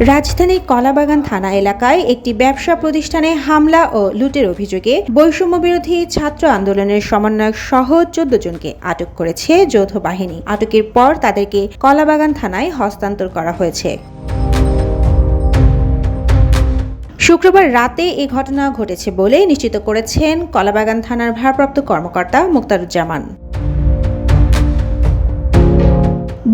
রাজধানীর কলাবাগান থানা এলাকায় একটি ব্যবসা প্রতিষ্ঠানে হামলা ও লুটের অভিযোগে বৈষম্য বিরোধী ছাত্র আন্দোলনের সমন্বয়ক সহ ১৪ জনকে আটক করেছে যৌথ বাহিনী। আটকের পর তাদেরকে কলাবাগান থানায় হস্তান্তর করা হয়েছে। শুক্রবার রাতে এ ঘটনা ঘটেছে বলে নিশ্চিত করেছেন কলাবাগান থানার ভারপ্রাপ্ত কর্মকর্তা মোক্তারুজ্জামান।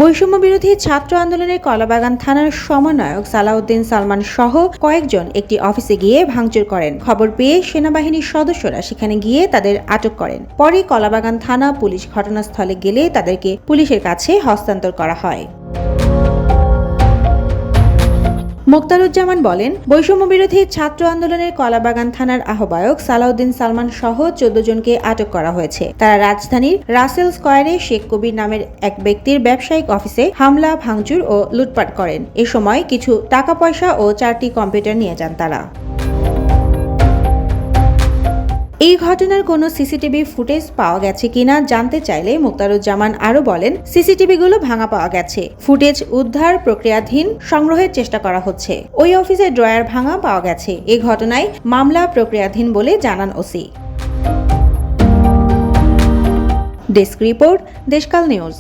বৈষম্য বিরোধী ছাত্র আন্দোলনের কলাবাগান থানার সমন্বয়ক সালাউদ্দিন সালমান সহ কয়েকজন একটি অফিসে গিয়ে ভাঙচুর করেন। খবর পেয়ে সেনাবাহিনীর সদস্যরা সেখানে গিয়ে তাদের আটক করেন। পরে কলাবাগান থানা পুলিশ ঘটনাস্থলে গেলে তাদেরকে পুলিশের কাছে হস্তান্তর করা হয়। মোক্তারুজ্জামান বলেন, বৈষম্য বিরোধী ছাত্র আন্দোলনের কলাবাগান থানার আহ্বায়ক সালাউদ্দিন সালমান সহ ১৪ জনকে আটক করা হয়েছে। তারা রাজধানীর রাসেল স্কয়ারে শেখ কবির নামের এক ব্যক্তির ব্যবসায়িক অফিসে হামলা, ভাঙচুর ও লুটপাট করেন। এ সময় কিছু টাকা পয়সা ও ৪টি কম্পিউটার নিয়ে যান তারা। এই ঘটনার কোনো সিসিটিভি ফুটেজ পাওয়া গেছে কিনা জানতে চাইলে মোক্তারুজ্জামান আরও বলেন, সিসিটিভিগুলো ভাঙা পাওয়া গেছে। ফুটেজ উদ্ধার প্রক্রিয়াধীন, সংগ্রহের চেষ্টা করা হচ্ছে। ওই অফিসের ড্রয়ার ভাঙা পাওয়া গেছে। এই ঘটনায় মামলা প্রক্রিয়াধীন বলে জানান OC. Desk report, Deshkal news.